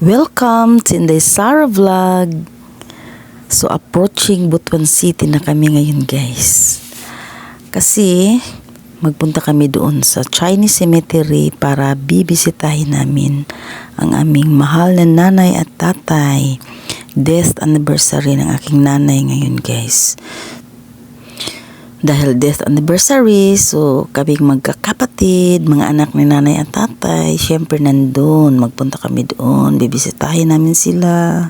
Welcome to Inday Sara Vlog. So approaching Butuan City na kami ngayon guys. Kasi magpunta kami doon sa Chinese Cemetery para bibisitahin namin ang aming mahal na nanay at tatay. Death anniversary ng aking nanay ngayon guys. Dahil death anniversary, so kaming magkakapatid, mga anak ni nanay at tatay, syempre nandun, magpunta kami doon, bibisitahin namin sila,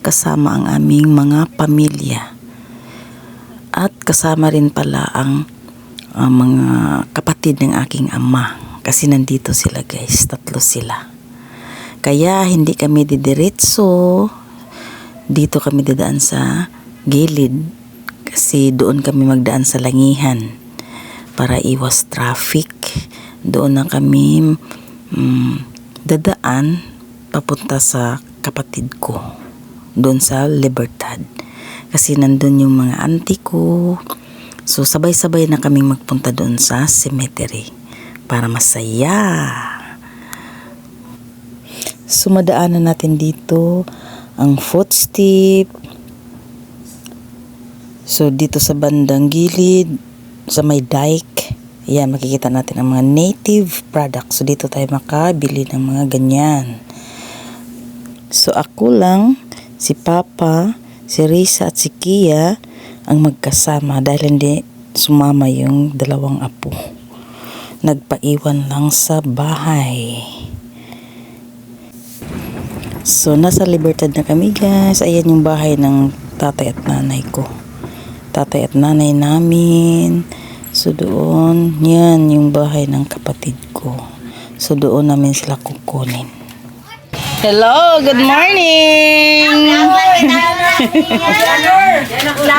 kasama ang aming mga pamilya. At kasama rin pala ang mga kapatid ng aking ama, kasi nandito sila guys, 3 sila. Kaya hindi kami didiretso, dito kami dadaan sa gilid, kasi doon kami magdaan sa Langihan para iwas traffic. Doon na kami dadaan papunta sa kapatid ko doon sa Libertad, kasi nandun yung mga auntie ko. So sabay-sabay na kaming magpunta doon sa cemetery para masaya. So madaanan natin dito ang footstep. So dito sa bandang gilid, sa may dike, ayan, makikita natin ang mga native products. So dito tayo makabili ng mga ganyan. So ako lang, si Papa, si Risa at si Kia ang magkasama dahil hindi sumama yung 2 apo. Nagpaiwan lang sa bahay. So nasa Libertad na kami guys. Ayan yung bahay ng tatay at nanay ko. Tatay at nanay namin. So doon, yan yung bahay ng kapatid ko. So doon namin sila kukunin. Hello, good morning!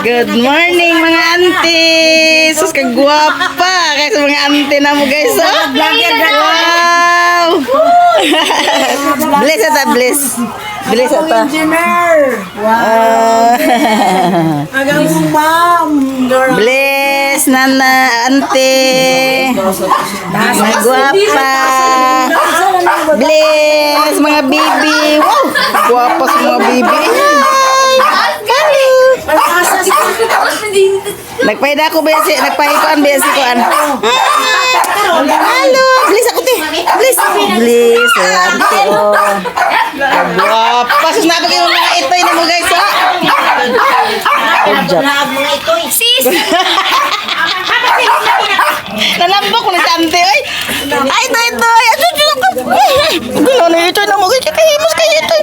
Good morning mga auntie! Sus, kagwapa! Kaya sa mga auntie na mo guys, oh! Wow! Bless ata, bless! Bless ata! Agang ma'am. Bless, nana, auntie! Mga gwapa! Bless, mga bibi! Wow! Gwapa sa mga bibi! Nagpahida ako ba si nagpahikuan ba si kuan. Hello, please ako te. Please. Please, ante oh. Guwapa, sus na bagay mga itoy na mo guys ha. Mga itoy. Sis. Nalambok na si ante oy. Ay, ito. Gulo na ito na mo guys. Kahimos kayo ito.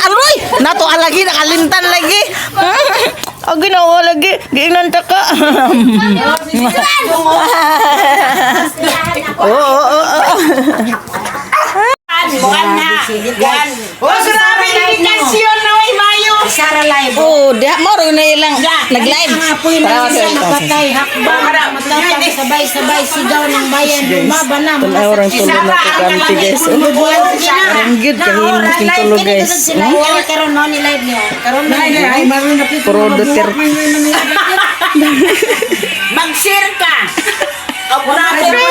Aroy, nato alagi nakalintan lagi. Oh, ginawa lagi. Giinan ta ka. Bukan na. Bukan. Oh, grabe dedikasyon na way mayo. Sara live. Oh, dia mo ro na ilang nag-live. Patay hakbang matapang sabay-sabay sigaw ng bayan lumaban na. Orang tulog na ko kanti guys. Ang good kahimos king tulog guys. Karon no ni live niyo. Karon na ay maroon na pito. Puro Duterte. Mag-share ka. Grabe kayo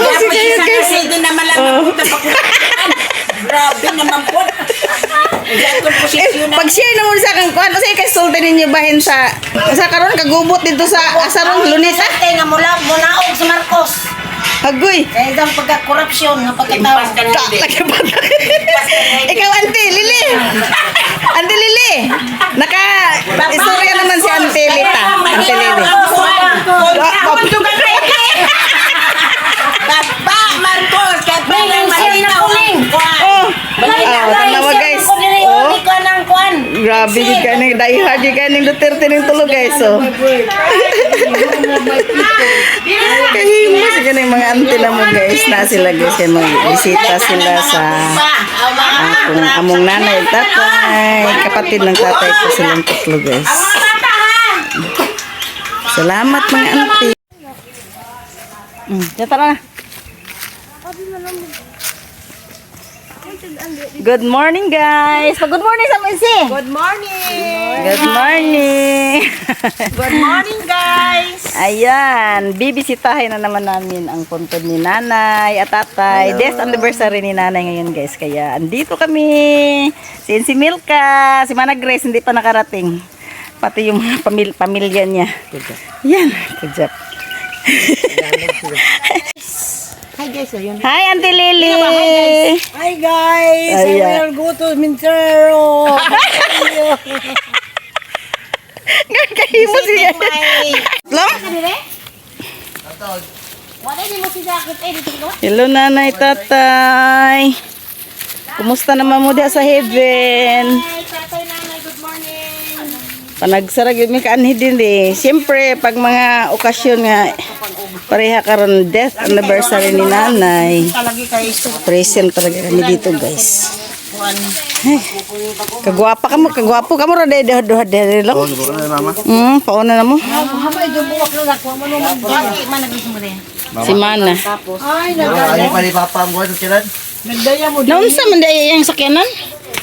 guys. Hindi na malang grabe naman po. Pag-share na mo sa kang kuan, kasi kay sultan ninyo bahin sa karon kagubot dito sa asarong luneta. Nga mulaog sa Marcos. Hagoy. Kaya isang pagka-corruption nga pagkatao. Ikaw Auntie Lili. Auntie Lili. Istorya naman si Auntie Lita. Auntie Lili. Baba Marcos, kaya pinang malinaw ang kuwan. Tanawa guys. Oh. Grabe di ka ning diehard di ka ning Duterte ning tulog guys. So. Kahimos ka ning mga auntie na mo guys na sila guys kay magbisita sila sa akong among nanay at tatay, kapatid ng tatay ko silang 3 guys. Salamat mga auntie. Tara na. Good morning guys. Good morning sa Missy. Good morning. Good morning. Good morning guys. Ayan, bibisitahin na naman namin ang puntod ni nanay at tatay. Death anniversary ni nanay ngayon guys. Kaya andito kami. Si Milka, si Mana Grace hindi pa nakarating. Pati yung pamilya niya. Yan, good job. Hi guys, ayun. Hi, Auntie Lily. Hi guys, I Ayan. will go to Mintero. Kayo mo siya. Lang? Hello, nanay, tatay. Kumusta naman mo diya sa heaven? Tatay, nanay, good morning. Panagsarag yun may kaanhi din eh. Siyempre, pag mga okasyon nga, pareha karon death anniversary ni nanay. Talagi kayo. Present talaga kami dito guys. Ay, kagwapa ka mo, kagwapo ka mo ra dahil lang. Pauna na mo. Hamay, dubuwak na lang. Huwag mo naman. Bakit man naging mo rin? Si Mana. Ay, nagdaya mo. Naunsa man daya yung sakyanan?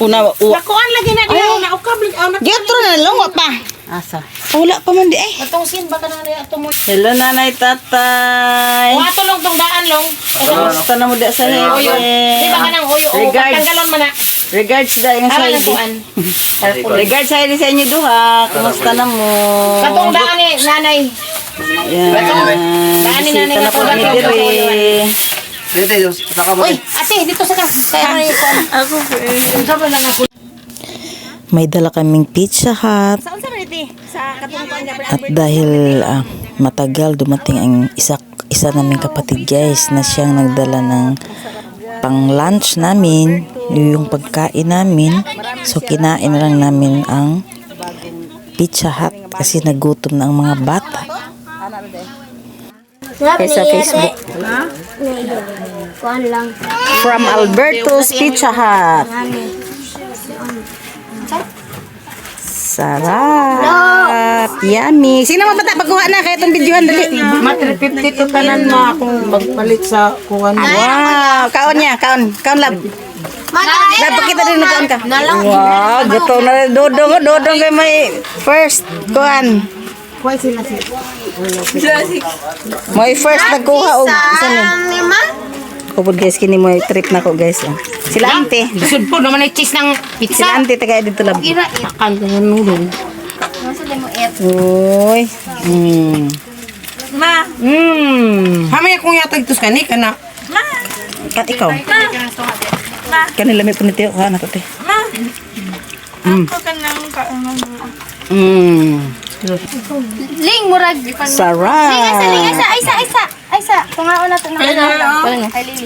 Una, Nakuan lagi na diya. Naukabling. Giotro na lang, wa pa. Asa? Wala pa man di eh. Atong sin baka na rin ato mo. Hello, nanay, tatay. Ato lang tong daan long. Kumusta na mo da sa Di ba heaven? ka nang uyo? Regards. Tanggalon man na. Regards da yung Ala na side. kuan. Regards sa sa inyo duha. Kumusta na mo? Katong daan ni nanay. Yan. Daan ni nanay Bisita na po katong kami daan. diri. Uy, ate, dito sa ka. Kaya may kuan. Ako po. Sabi lang ako. May dala kaming Pizza Hut. Saan sa riti? Sa katungkuan niya. At dahil matagal dumating ang isa naming kapatid guys na siyang nagdala ng pang lunch namin, yung pagkain namin. So kinain lang namin ang Pizza Hut kasi nagutom na ang mga bata. Kaya sa Facebook. Kuan lang. From Alberto's Pizza Hut. Sarap. Yummy. Sino mo bata? Pagkuha na kaya itong videohan dali. Matri 50 to tanan mo akong magpalit sa kuwan. Wow. Kaon niya. Kaon. Kaon lab. Lab, pakita din na kaon ka. Wow. Gusto na rin. Dodong. Dodong kayo may first. Kuhan. Kuwan sila si. May first nagkuha. Isa ni. Kupod guys. Kini mo trip na ko guys. Sila ante. Sud po naman ay cheese ng pizza. Sila ante. Tagay dito lab. Akan ko nulong. Uy. Ma, hamay akong yatag tus kani kana. Kat ikaw. Kanila may punitiyo ka na tate. Ling murag. Sarap. Aysa. Tungaon na to na.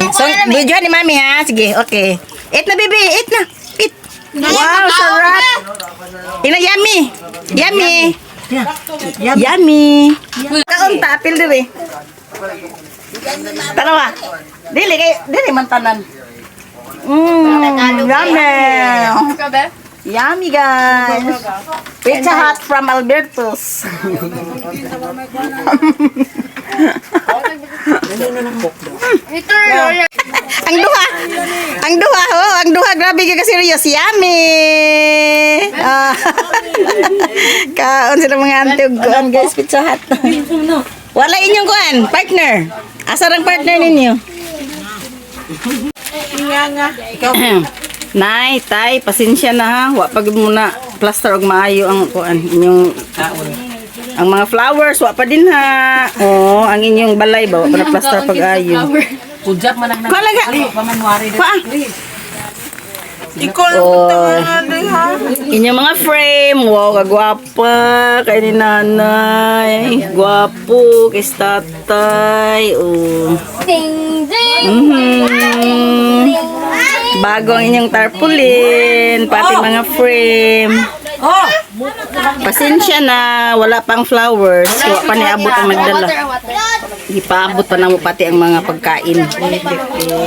So, videohan ni mami ha. Sige, okay. Eat na baby, eat na. Eat. Wow, sarap. Ina yummy. Yummy. Yummy. Kaon ta apil diri. Tanawa. Dili man tanan. Yummy. Yummy guys. Pizza Hut from Alberto's. Ang duha, grabe ka serious. Yummy. Kaon sila mga antog kuan guys, Pizza Hut. Wala inyong kuan, partner. Asa rang partner ninyo? Nay, tay, pasensya na ha. Wa pag muna plaster og maayo ang kuan inyong ang mga flowers wa pa din ha. Oh, ang inyong balay ba wa pa na plaster pag ayo. Kujak man ang Kalaga. pamanwari Pa. Ikaw ha. Inyong mga frame, wow, kagwapa kay ni nanay. Gwapo kay tatay. Oh. Ding ding. Bago ang inyong tarpaulin, pati mga frame. Oh, Pasensya na, wala pang flowers. Wala pa niabot ang nagdala. Ipaabot pa na mo pati ang mga pagkain.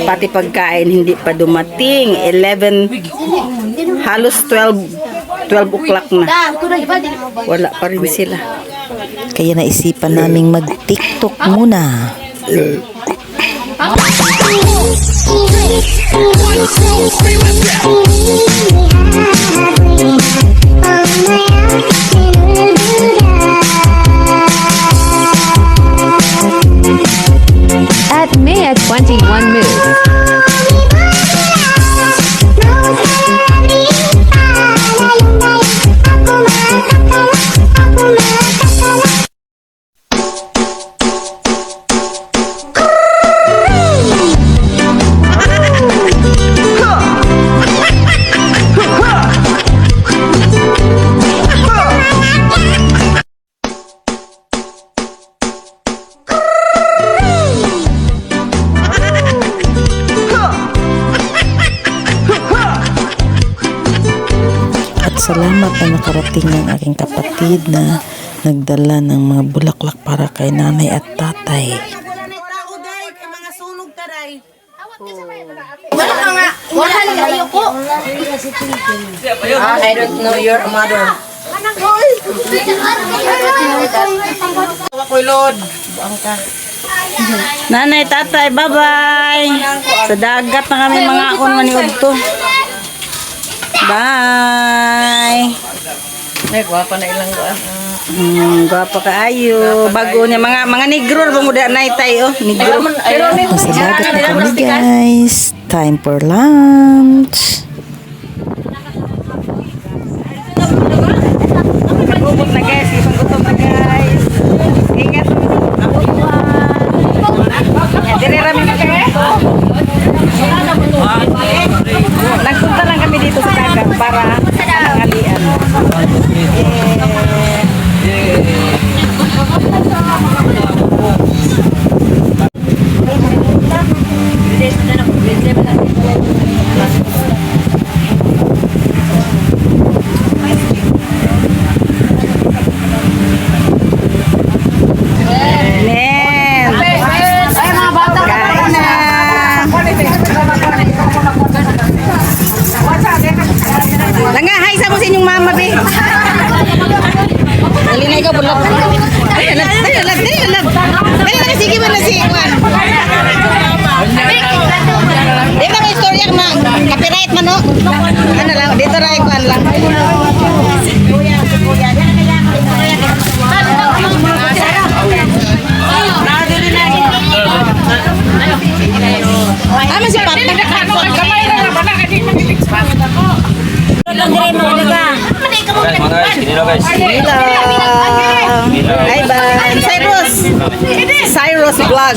Pati pagkain hindi pa dumating. 11, halos 12 o'clock na. Wala pa rin sila. Kaya naisipan naming mag-TikTok muna. At Maya 21 Moves. At salamat na nakarating ng aking kapatid na nagdala ng mga bulaklak para kay nanay at tatay. Wala na kayo ko. I don't know your mother. Ako'y Lord. Buang ka. Nanay, tatay, bye-bye! Sa dagat na kami mga akon maniud to. Bye! Ay, guwapa na ilang guwan. Gwapa kaayo. Bago niya mga negro ba mo da naitay oh, negro. Nasa dagat na kami guys. Time for lunch. Gutom na guys, gutom na guys. Ingat. Dire rami na guys. Nagpunta lang kami dito sa dagat para mangalian. Langga, hi sa mo sa inyong mama, be. Dali na ikaw, bulak. Ay, alag. Sige mo na si Juan. Di ba may istorya na copyright man, no? Ano lang, dito na Juan lang. Ama si Papa. Hello. Hi, bye. Cyrus Vlog.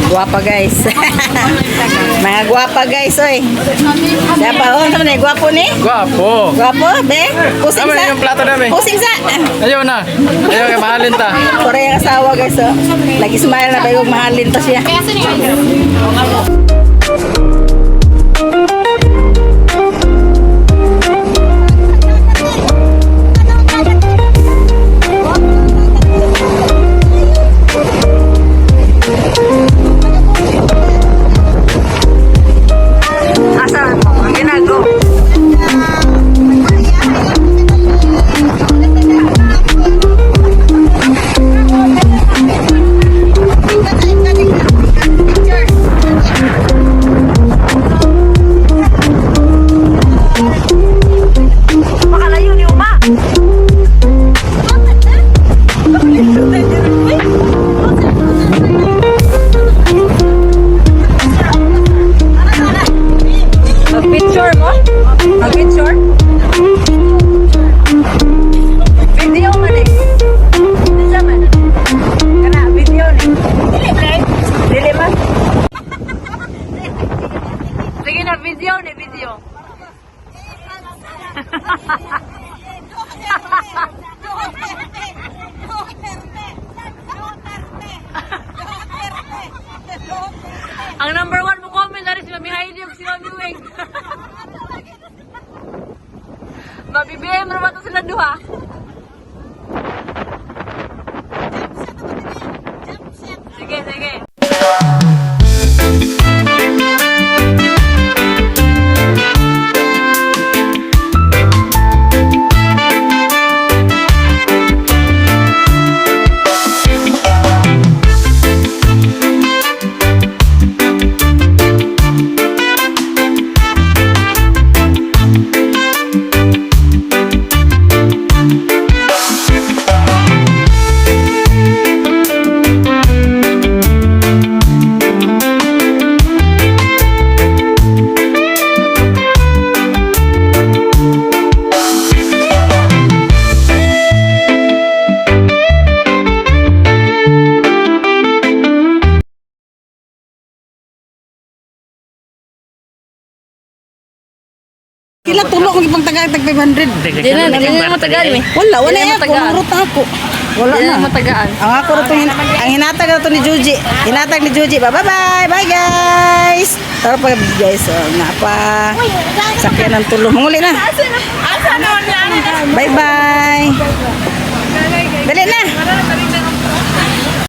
Guwapa guys. Mga guwapa guys, oy. Siapa? Oh, sama ni guwapo ni? Guwapo. Guwapo, be? Pusing Tama sa? yung plato namin. Pusing sa? Ayaw na. Ayaw kay mahalin ta. Pura yung asawa guys, oh. Lagi smile na bago mahalin to siya. Sila tulog kung ipang tag 500. Di na matagal eh. Wala Di na yan. matagaan. Kunurot na ako. Wala Di na. na matagaan. Ang ako na ang hinatag na to ni Juji. Hinatag ni Juji. Bye-bye. Bye guys. Tara pa guys. Nga pa. Sakyan ng tulong. Manguli na. Bye-bye. Dali na.